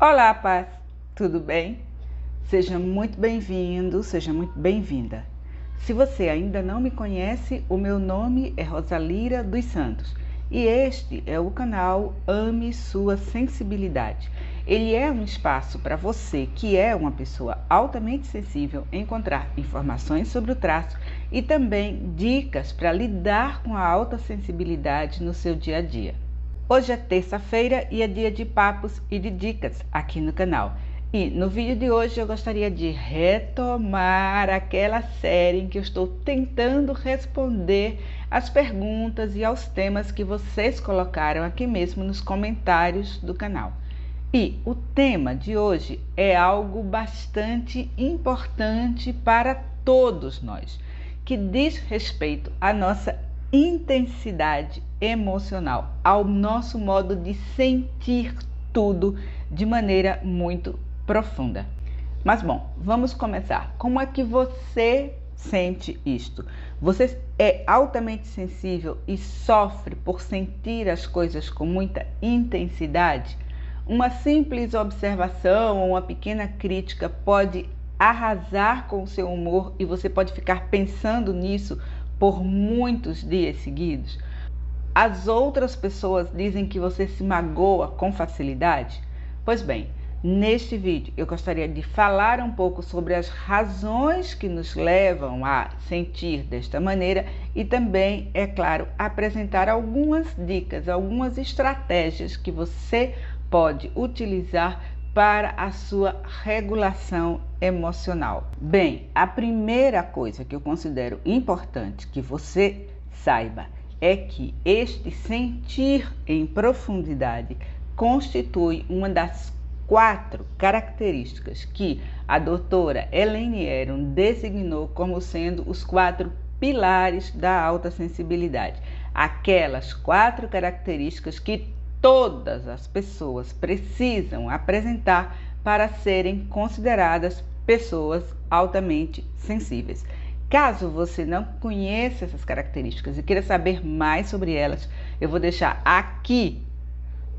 Olá, paz! Tudo bem? Seja muito bem-vindo, seja muito bem-vinda. Se você ainda não me conhece, o meu nome é Rosalira dos Santos e este é o canal Ame Sua Sensibilidade. Ele é um espaço para você que é uma pessoa altamente sensível encontrar informações sobre o traço e também dicas para lidar com a alta sensibilidade no seu dia a dia. Hoje é terça-feira e é dia de papos e de dicas aqui no canal. E no vídeo de hoje eu gostaria de retomar aquela série em que eu estou tentando responder às perguntas e aos temas que vocês colocaram aqui mesmo nos comentários do canal. E o tema de hoje é algo bastante importante para todos nós, que diz respeito à nossa intensidade emocional, ao nosso modo de sentir tudo de maneira muito profunda. Mas bom, vamos começar. Como é que você sente isto? Você é altamente sensível e sofre por sentir as coisas com muita intensidade? Uma simples observação ou uma pequena crítica pode arrasar com o seu humor e você pode ficar pensando nisso por muitos dias seguidos. As outras pessoas dizem que você se magoa com facilidade? Pois bem, neste vídeo eu gostaria de falar um pouco sobre as razões que nos levam a sentir desta maneira e também, é claro, apresentar algumas dicas, algumas estratégias que você pode utilizar para a sua regulação emocional. Bem, a primeira coisa que eu considero importante que você saiba é que este sentir em profundidade constitui uma das 4 características que a doutora Elaine Aron designou como sendo os 4 pilares da alta sensibilidade. Aquelas 4 características que todas as pessoas precisam apresentar para serem consideradas pessoas altamente sensíveis. Caso você não conheça essas características e queira saber mais sobre elas, eu vou deixar aqui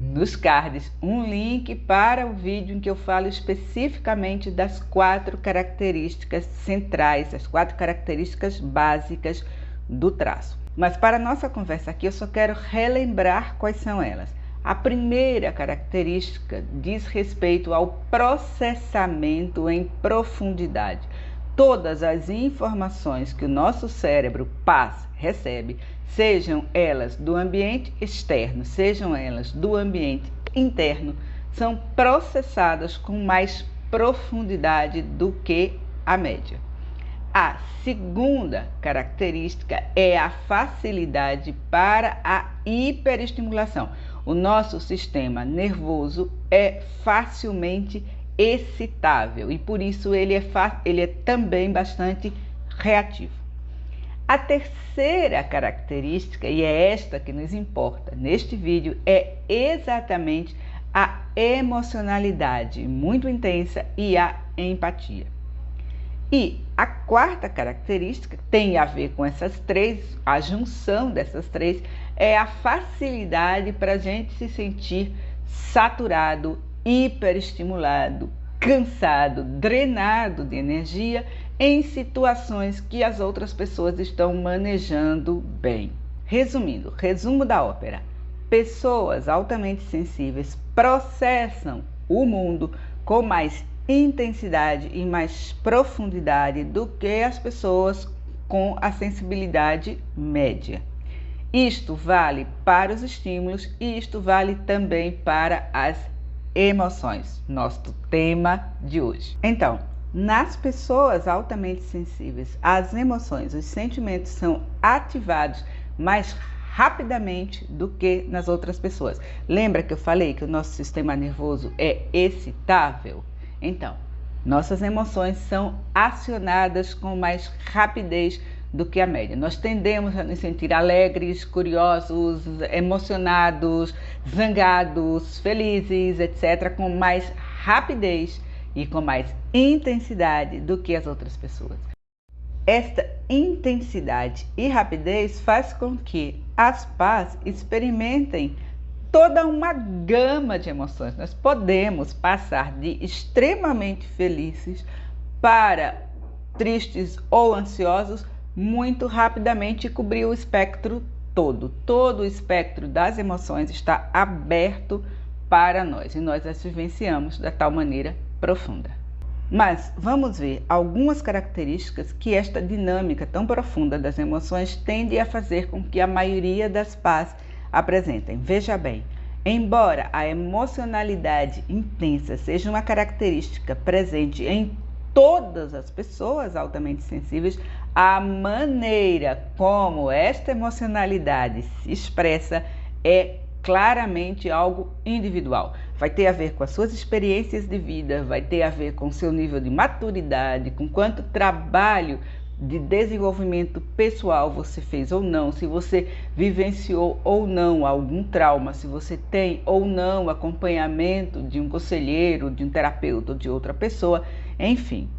nos cards um link para o vídeo em que eu falo especificamente das 4 características centrais, as 4 características básicas do traço. Mas para a nossa conversa aqui, eu só quero relembrar quais são elas. A primeira característica diz respeito ao processamento em profundidade. Todas as informações que o nosso cérebro recebe, sejam elas do ambiente externo, sejam elas do ambiente interno, são processadas com mais profundidade do que a média. A segunda característica é a facilidade para a hiperestimulação. O nosso sistema nervoso é facilmente excitável e por isso ele é também bastante reativo. A terceira característica, e é esta que nos importa neste vídeo, é exatamente a emocionalidade muito intensa e a empatia. E a quarta característica tem a ver com essas 3, a junção dessas 3, é a facilidade para a gente se sentir saturado, hiperestimulado, cansado, drenado de energia em situações que as outras pessoas estão manejando bem. Resumindo, resumo da ópera: pessoas altamente sensíveis processam o mundo com mais intensidade e mais profundidade do que as pessoas com a sensibilidade média. Isto vale para os estímulos e isto vale também para as emoções, nosso tema de hoje. Então, nas pessoas altamente sensíveis, as emoções, os sentimentos são ativados mais rapidamente do que nas outras pessoas. Lembra que eu falei que o nosso sistema nervoso é excitável? Então, nossas emoções são acionadas com mais rapidez do que a média. Nós tendemos a nos sentir alegres, curiosos, emocionados, zangados, felizes, etc., com mais rapidez e com mais intensidade do que as outras pessoas. Esta intensidade e rapidez faz com que as pás experimentem toda uma gama de emoções. Nós podemos passar de extremamente felizes para tristes ou ansiosos muito rapidamente e cobrir o espectro todo. Todo o espectro das emoções está aberto para nós e nós as vivenciamos da tal maneira profunda. Mas vamos ver algumas características que esta dinâmica tão profunda das emoções tende a fazer com que a maioria das PAs apresentem. Veja bem, embora a emocionalidade intensa seja uma característica presente em todas as pessoas altamente sensíveis, a maneira como esta emocionalidade se expressa é claramente algo individual. Vai ter a ver com as suas experiências de vida, vai ter a ver com o seu nível de maturidade, com quanto trabalho de desenvolvimento pessoal você fez ou não, se você vivenciou ou não algum trauma, se você tem ou não acompanhamento de um conselheiro, de um terapeuta ou de outra pessoa, enfim.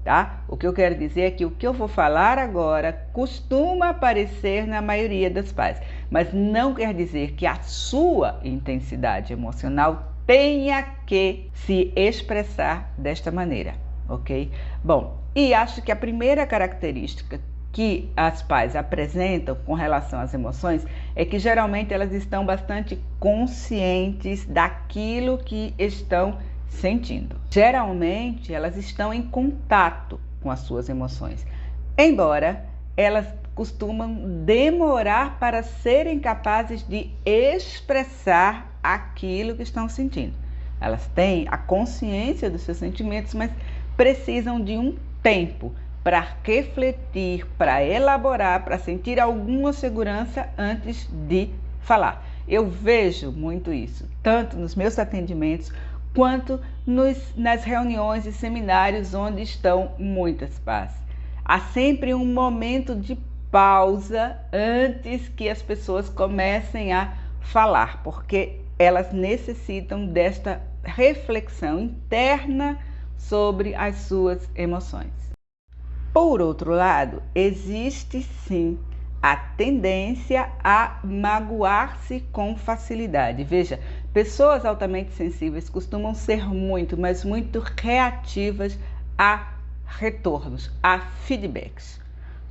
Tá? O que eu quero dizer é que o que eu vou falar agora costuma aparecer na maioria das PAs, mas não quer dizer que a sua intensidade emocional tenha que se expressar desta maneira, ok? Bom, e acho que a primeira característica que as PAs apresentam com relação às emoções é que geralmente elas estão bastante conscientes daquilo que estão sentindo. Geralmente elas estão em contato com as suas emoções, embora elas costumam demorar para serem capazes de expressar aquilo que estão sentindo. Elas têm a consciência dos seus sentimentos, mas precisam de um tempo para refletir, para elaborar, para sentir alguma segurança antes de falar. Eu vejo muito isso, tanto nos meus atendimentos quanto nas reuniões e seminários onde estão muitas PAs. Há sempre um momento de pausa antes que as pessoas comecem a falar, porque elas necessitam desta reflexão interna sobre as suas emoções. Por outro lado, existe sim a tendência a magoar-se com facilidade. Veja, pessoas altamente sensíveis costumam ser muito, mas muito reativas a retornos, a feedbacks.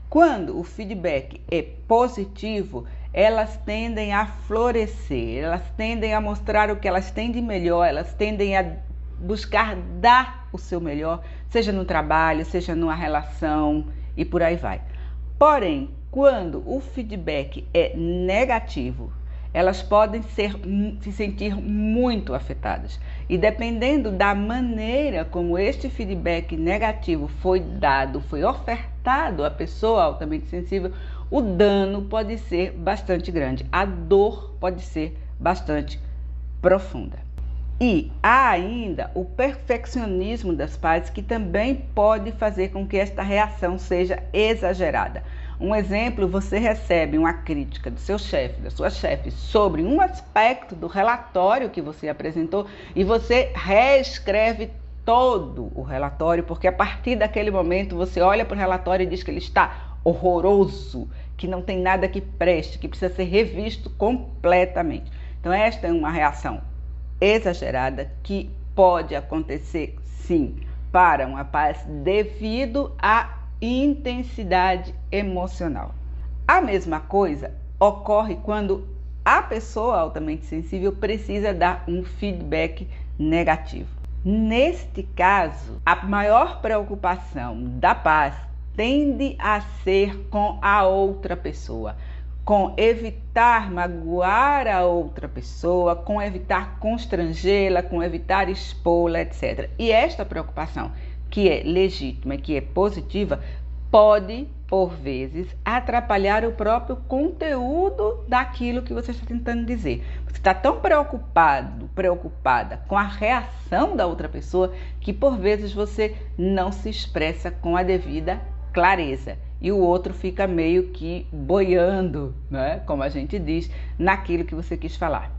Quando o feedback é positivo, elas tendem a florescer, elas tendem a mostrar o que elas têm de melhor, elas tendem a buscar dar o seu melhor, seja no trabalho, seja numa relação e por aí vai. Porém, quando o feedback é negativo, elas podem se sentir muito afetadas. E dependendo da maneira como este feedback negativo foi dado, foi ofertado à pessoa altamente sensível, o dano pode ser bastante grande, a dor pode ser bastante profunda. E há ainda o perfeccionismo das PAs, que também pode fazer com que esta reação seja exagerada. Um exemplo, você recebe uma crítica do seu chefe, da sua chefe, sobre um aspecto do relatório que você apresentou e você reescreve todo o relatório, porque a partir daquele momento você olha para o relatório e diz que ele está horroroso, que não tem nada que preste, que precisa ser revisto completamente. Então esta é uma reação exagerada que pode acontecer sim para uma PAs devido à intensidade emocional. A mesma coisa ocorre quando a pessoa altamente sensível precisa dar um feedback negativo. Neste caso, a maior preocupação da PAs tende a ser com a outra pessoa, com evitar magoar a outra pessoa, com evitar constrangê-la, com evitar expô-la, etc. E esta preocupação, que é legítima, que é positiva, pode, por vezes, atrapalhar o próprio conteúdo daquilo que você está tentando dizer. Você está tão preocupada com a reação da outra pessoa, que por vezes você não se expressa com a devida clareza. E o outro fica meio que boiando, né? Como a gente diz, naquilo que você quis falar.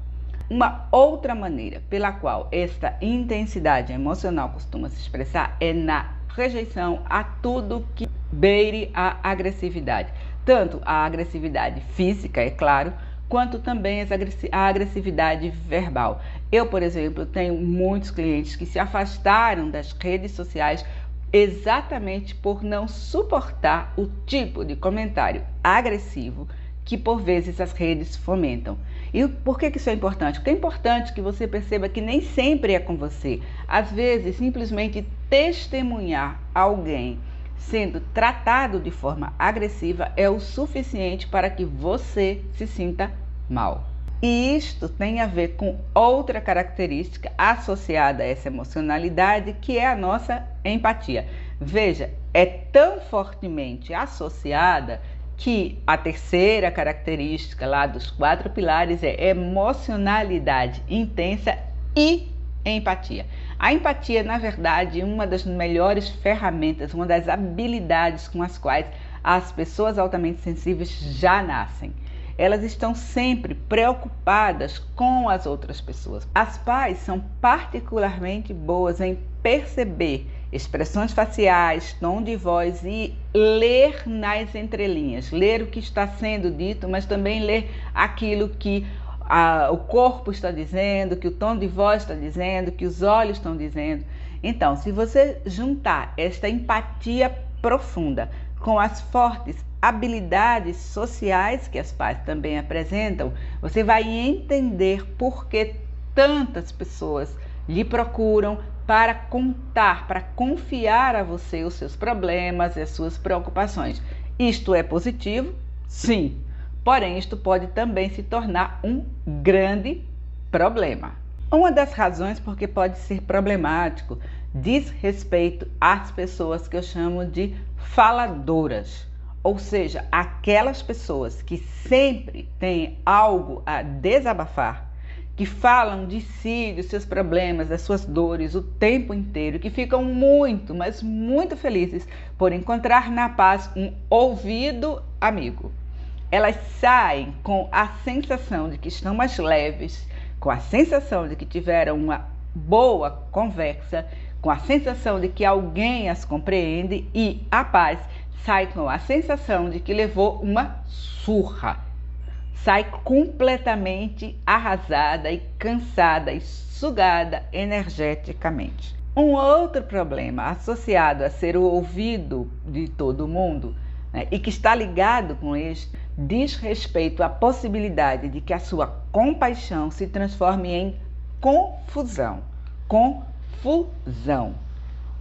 Uma outra maneira pela qual esta intensidade emocional costuma se expressar é na rejeição a tudo que beire a agressividade. Tanto a agressividade física, é claro, quanto também a agressividade verbal. Eu, por exemplo, tenho muitos clientes que se afastaram das redes sociais exatamente por não suportar o tipo de comentário agressivo que por vezes as redes fomentam. E por que isso é importante? Porque é importante que você perceba que nem sempre é com você. Às vezes, simplesmente testemunhar alguém sendo tratado de forma agressiva é o suficiente para que você se sinta mal. E isto tem a ver com outra característica associada a essa emocionalidade, que é a nossa empatia. Veja, é tão fortemente associada que a terceira característica lá dos 4 pilares é emocionalidade intensa e empatia. A empatia, na verdade, é uma das melhores ferramentas, uma das habilidades com as quais as pessoas altamente sensíveis já nascem. Elas estão sempre preocupadas com as outras pessoas. As pais são particularmente boas em perceber expressões faciais, tom de voz e ler nas entrelinhas, ler o que está sendo dito, mas também ler aquilo que o corpo está dizendo, que o tom de voz está dizendo, que os olhos estão dizendo. Então, se você juntar esta empatia profunda com as fortes habilidades sociais que as pais também apresentam, você vai entender por que tantas pessoas lhe procuram para contar, para confiar a você os seus problemas e as suas preocupações. Isto é positivo? Sim. Porém, isto pode também se tornar um grande problema. Uma das razões por que pode ser problemático diz respeito às pessoas que eu chamo de faladoras, ou seja, aquelas pessoas que sempre têm algo a desabafar, que falam de si, dos seus problemas, das suas dores o tempo inteiro, que ficam muito, mas muito felizes por encontrar na paz um ouvido amigo. Elas saem com a sensação de que estão mais leves, com a sensação de que tiveram uma boa conversa, com a sensação de que alguém as compreende, e a paz sai com a sensação de que levou uma surra. Sai completamente arrasada e cansada e sugada energeticamente. Um outro problema associado a ser o ouvido de todo mundo, né, e que está ligado com este, diz respeito à possibilidade de que a sua compaixão se transforme em confusão. Confusão.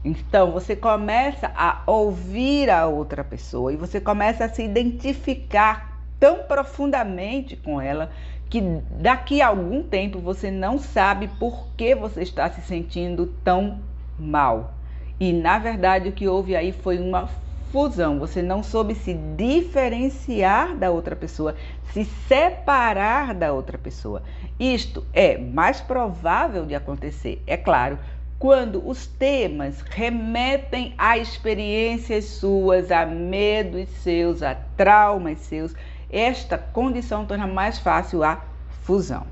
Então, você começa a ouvir a outra pessoa e você começa a se identificar tão profundamente com ela que daqui a algum tempo você não sabe por que você está se sentindo tão mal. E, na verdade, o que houve aí foi uma fusão. Você não soube se diferenciar da outra pessoa, se separar da outra pessoa. Isto é mais provável de acontecer, é claro, quando os temas remetem a experiências suas, a medos seus, a traumas seus. Esta condição torna mais fácil a fusão.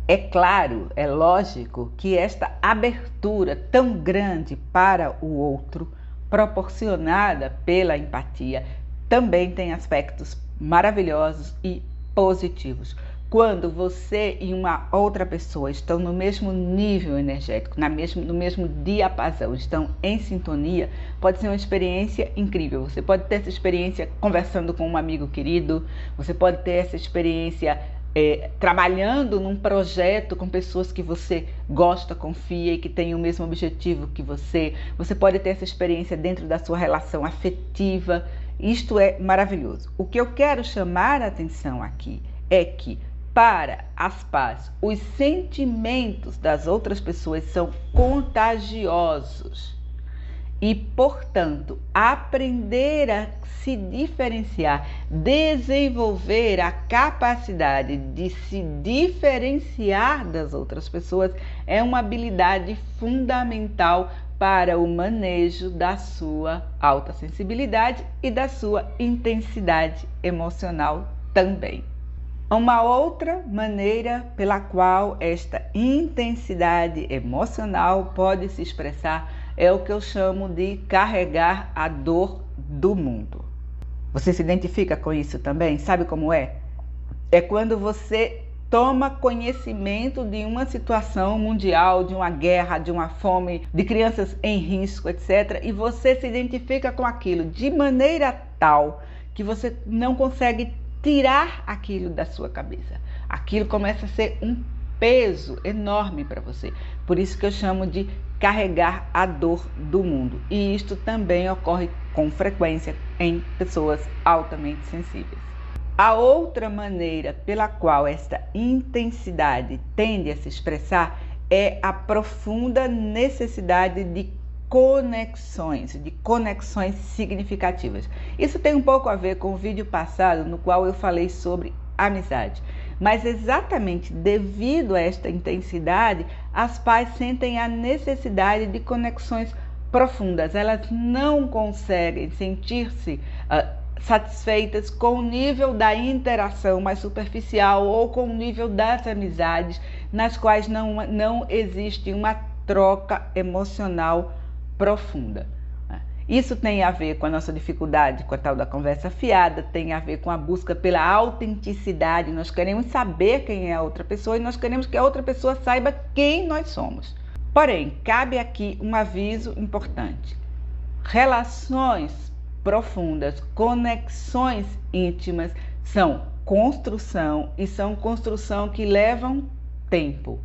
É claro, é lógico que esta abertura tão grande para o outro, proporcionada pela empatia, também tem aspectos maravilhosos e positivos. Quando você e uma outra pessoa estão no mesmo nível energético, no mesmo diapasão, estão em sintonia, pode ser uma experiência incrível. Você pode ter essa experiência conversando com um amigo querido, você pode ter essa experiência trabalhando num projeto com pessoas que você gosta, confia e que têm o mesmo objetivo que você. Você pode ter essa experiência dentro da sua relação afetiva. Isto é maravilhoso. O que eu quero chamar a atenção aqui é que, para as paz, os sentimentos das outras pessoas são contagiosos e, portanto, aprender a se diferenciar, desenvolver a capacidade de se diferenciar das outras pessoas é uma habilidade fundamental para o manejo da sua alta sensibilidade e da sua intensidade emocional também. Uma outra maneira pela qual esta intensidade emocional pode se expressar é o que eu chamo de carregar a dor do mundo. Você se identifica com isso também? Sabe como é? É quando você toma conhecimento de uma situação mundial, de uma guerra, de uma fome, de crianças em risco, etc. E você se identifica com aquilo de maneira tal que você não consegue tirar aquilo da sua cabeça. Aquilo começa a ser um peso enorme para você. Por isso que eu chamo de carregar a dor do mundo. E isto também ocorre com frequência em pessoas altamente sensíveis. A outra maneira pela qual esta intensidade tende a se expressar é a profunda necessidade de conexões significativas. Isso tem um pouco a ver com o vídeo passado no qual eu falei sobre amizade. Mas exatamente devido a esta intensidade, as pais sentem a necessidade de conexões profundas. Elas não conseguem sentir-se satisfeitas com o nível da interação mais superficial ou com o nível das amizades nas quais não existe uma troca emocional profunda. Isso tem a ver com a nossa dificuldade com a tal da conversa fiada, tem a ver com a busca pela autenticidade. Nós queremos saber quem é a outra pessoa e nós queremos que a outra pessoa saiba quem nós somos. Porém, cabe aqui um aviso importante. Relações profundas, conexões íntimas são construção e são construção que levam tempo.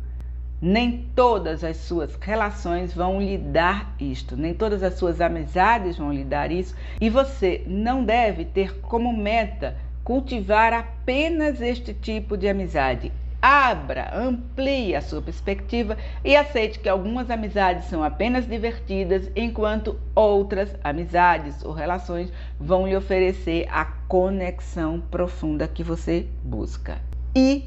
Nem todas as suas relações vão lhe dar isto, nem todas as suas amizades vão lhe dar isso, e você não deve ter como meta cultivar apenas este tipo de amizade. Abra, amplie a sua perspectiva e aceite que algumas amizades são apenas divertidas, enquanto outras amizades ou relações vão lhe oferecer a conexão profunda que você busca. E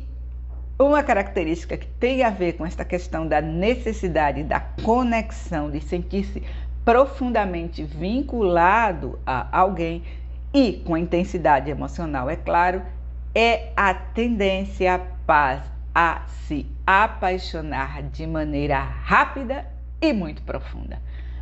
uma característica que tem a ver com esta questão da necessidade da conexão, de sentir-se profundamente vinculado a alguém e com a intensidade emocional, é claro, é a tendência a se apaixonar de maneira rápida e muito profunda.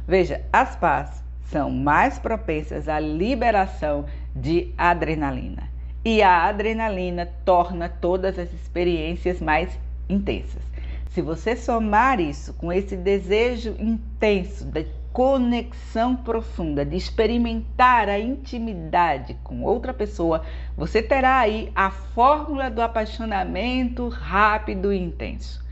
Veja, as pás são mais propensas à liberação de adrenalina. E a adrenalina torna todas as experiências mais intensas. Se você somar isso com esse desejo intenso de conexão profunda, de experimentar a intimidade com outra pessoa, você terá aí a fórmula do apaixonamento rápido e intenso.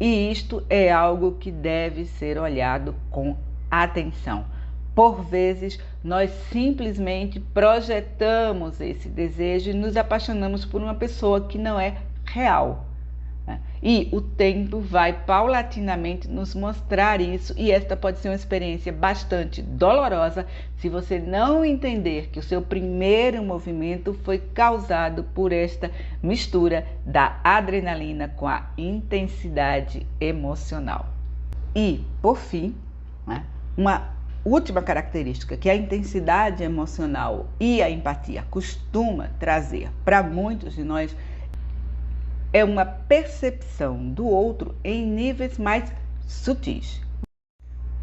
E isto é algo que deve ser olhado com atenção. Por vezes, nós simplesmente projetamos esse desejo e nos apaixonamos por uma pessoa que não é real. E o tempo vai paulatinamente nos mostrar isso, e esta pode ser uma experiência bastante dolorosa se você não entender que o seu primeiro movimento foi causado por esta mistura da adrenalina com a intensidade emocional. E, por fim, uma última característica que a intensidade emocional e a empatia costuma trazer para muitos de nós é uma percepção do outro em níveis mais sutis.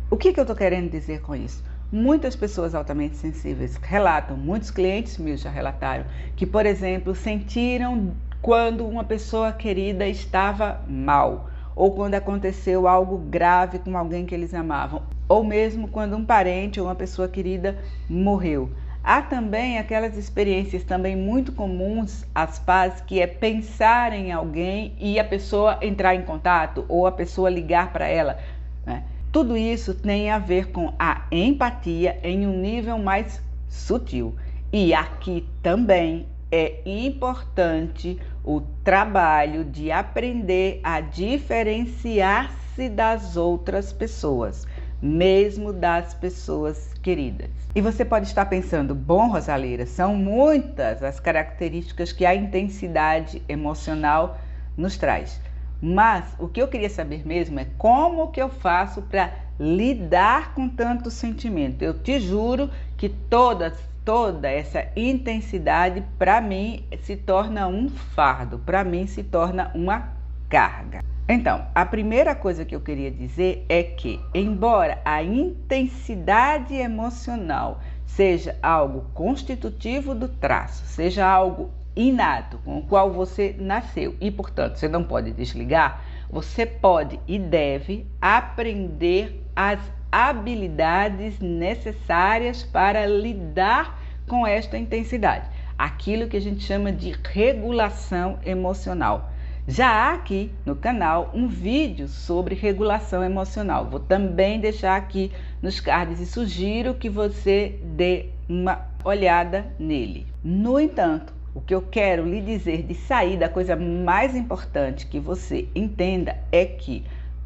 O que eu estou querendo dizer com isso? Muitas pessoas altamente sensíveis relatam, muitos clientes meus já relataram, que, por exemplo, sentiram quando uma pessoa querida estava mal, ou quando aconteceu algo grave com alguém que eles amavam, ou mesmo quando um parente ou uma pessoa querida morreu. Há também aquelas experiências também muito comuns às pás, que é pensar em alguém e a pessoa entrar em contato ou a pessoa ligar para ela, né? Tudo isso tem a ver com a empatia em um nível mais sutil. E aqui também é importante o trabalho de aprender a diferenciar-se das outras pessoas, mesmo das pessoas queridas. E você pode estar pensando, bom, Rosalira, são muitas as características que a intensidade emocional nos traz. Mas o que eu queria saber mesmo é como que eu faço para lidar com tanto sentimento. Eu te juro que toda essa intensidade para mim se torna um fardo, para mim se torna uma carga. Então, a primeira coisa que eu queria dizer é que, embora a intensidade emocional seja algo constitutivo do traço, seja algo inato, com o qual você nasceu e, portanto, você não pode desligar, você pode e deve aprender as habilidades necessárias para lidar com esta intensidade, aquilo que a gente chama de regulação emocional. Já há aqui no canal um vídeo sobre regulação emocional. Vou também deixar aqui nos cards e sugiro que você dê uma olhada nele. No entanto, o que eu quero lhe dizer de saída, a coisa mais importante que você entenda é que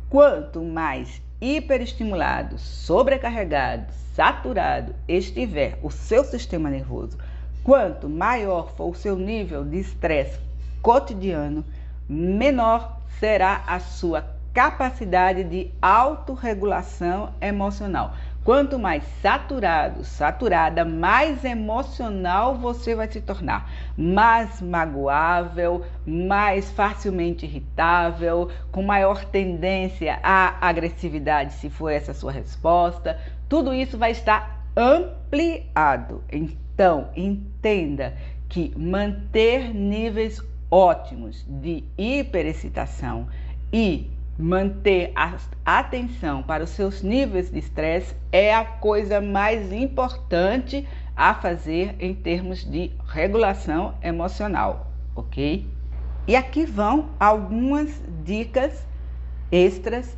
quanto mais hiperestimulado, sobrecarregado, saturado estiver o seu sistema nervoso, quanto maior for o seu nível de estresse cotidiano, menor será a sua capacidade de autorregulação emocional. Quanto mais saturado, saturada, mais emocional você vai se tornar, mais magoável, mais facilmente irritável, com maior tendência à agressividade, se for essa a sua resposta. Tudo isso vai estar ampliado. Então, entenda que manter níveis ótimos de hiperexcitação e manter a atenção para os seus níveis de estresse é a coisa mais importante a fazer em termos de regulação emocional, ok? E aqui vão algumas dicas extras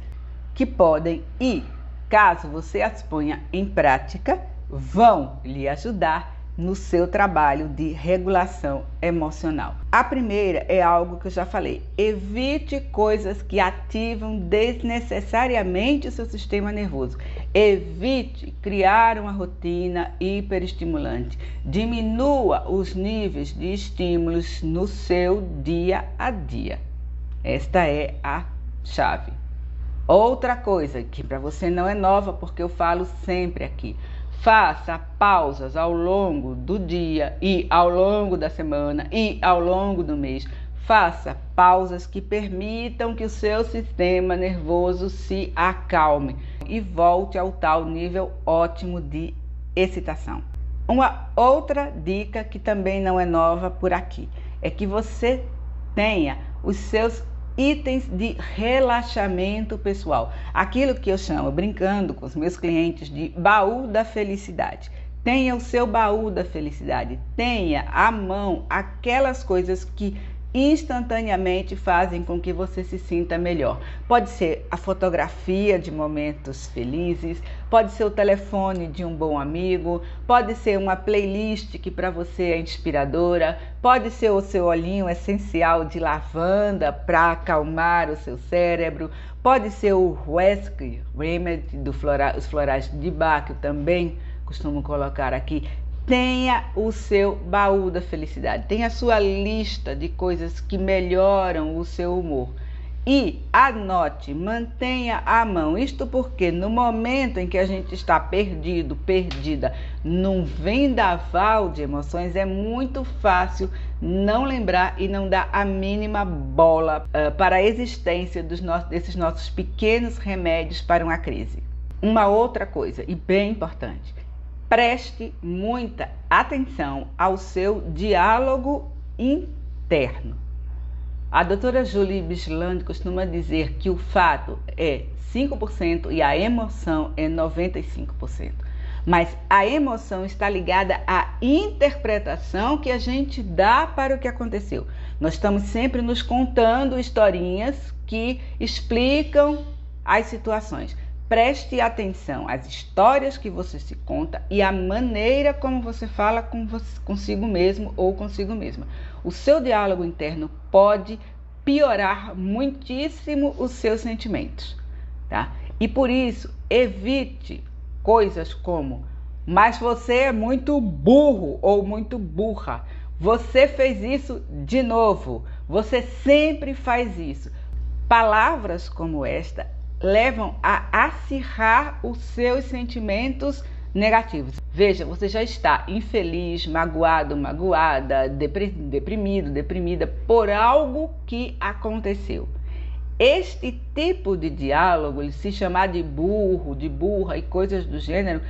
que podem e, caso você as ponha em prática, vão lhe ajudar no seu trabalho de regulação emocional. A primeira é algo que eu já falei: evite coisas que ativam desnecessariamente o seu sistema nervoso. Evite criar uma rotina hiperestimulante. Diminua os níveis de estímulos no seu dia a dia. Esta é a chave. Outra coisa que para você não é nova, porque eu falo sempre aqui: faça pausas ao longo do dia e ao longo da semana e ao longo do mês. Faça pausas que permitam que o seu sistema nervoso se acalme e volte ao tal nível ótimo de excitação. Uma outra dica que também não é nova por aqui é que você tenha os seus itens de relaxamento pessoal, aquilo que eu chamo, brincando com os meus clientes, de baú da felicidade. Tenha o seu baú da felicidade, tenha à mão aquelas coisas que instantaneamente fazem com que você se sinta melhor. Pode ser a fotografia de momentos felizes, pode ser o telefone de um bom amigo, pode ser uma playlist que para você é inspiradora, pode ser o seu olhinho essencial de lavanda para acalmar o seu cérebro, pode ser o Rescue Remedy dos florais de Bach, que eu também costumo colocar aqui. Tenha o seu baú da felicidade, tenha a sua lista de coisas que melhoram o seu humor e anote, mantenha à mão. Isto porque no momento em que a gente está perdido, perdida, num vendaval de emoções, é muito fácil não lembrar e não dar a mínima bola para a existência desses nossos pequenos remédios para uma crise. Uma outra coisa, e bem importante: preste muita atenção ao seu diálogo interno. A doutora Julie Bichland costuma dizer que o fato é 5% e a emoção é 95%. Mas a emoção está ligada à interpretação que a gente dá para o que aconteceu. Nós estamos sempre nos contando historinhas que explicam as situações. Preste atenção às histórias que você se conta e à maneira como você fala consigo mesmo ou consigo mesma. O seu diálogo interno pode piorar muitíssimo os seus sentimentos, tá? E por isso, evite coisas como: mas você é muito burro ou muito burra. Você fez isso de novo. Você sempre faz isso. Palavras como esta levam a acirrar os seus sentimentos negativos. Veja, você já está infeliz, magoado, magoada, deprimido, deprimida por algo que aconteceu. Este tipo de diálogo, ele se chamar de burro, de burra e coisas do gênero,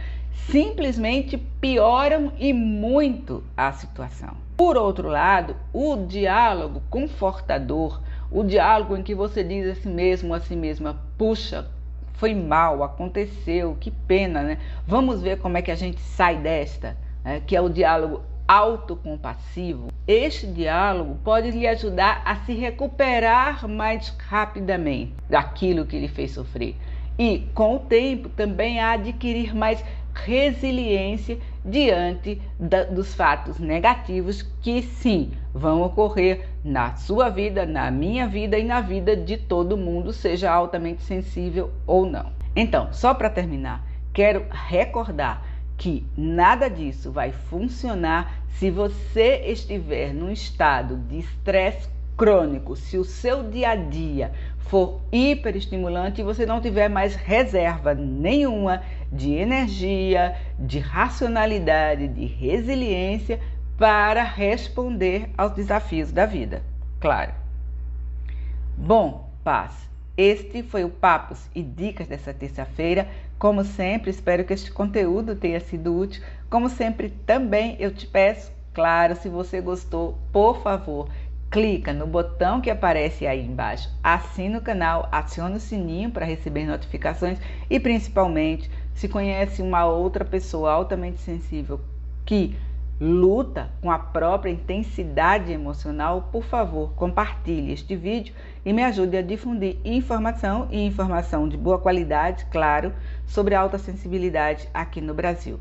simplesmente pioram e muito a situação. Por outro lado, o diálogo confortador, o diálogo em que você diz a si mesmo, a si mesma, puxa, foi mal, aconteceu, que pena, né? Vamos ver como é que a gente sai desta, né? Que é o diálogo autocompassivo. Este diálogo pode lhe ajudar a se recuperar mais rapidamente daquilo que lhe fez sofrer e, com o tempo, também a adquirir mais resiliência diante dos fatos negativos que sim vão ocorrer na sua vida, na minha vida e na vida de todo mundo, seja altamente sensível ou não. Então, só para terminar, quero recordar que nada disso vai funcionar se você estiver num estado de estresse crônico, se o seu dia a dia for hiperestimulante e você não tiver mais reserva nenhuma de energia, de racionalidade, de resiliência para responder aos desafios da vida. Claro. Bom, paz. Este foi o Papos e Dicas dessa terça-feira. Como sempre, espero que este conteúdo tenha sido útil. Como sempre, também eu te peço, claro, se você gostou, por favor, clica no botão que aparece aí embaixo, assina o canal, aciona o sininho para receber notificações e, principalmente, se conhece uma outra pessoa altamente sensível que luta com a própria intensidade emocional, por favor, compartilhe este vídeo e me ajude a difundir informação e informação de boa qualidade, claro, sobre a alta sensibilidade aqui no Brasil.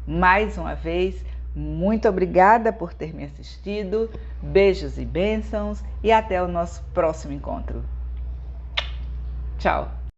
Mais uma vez, muito obrigada por ter me assistido, beijos e bênçãos e até o nosso próximo encontro. Tchau!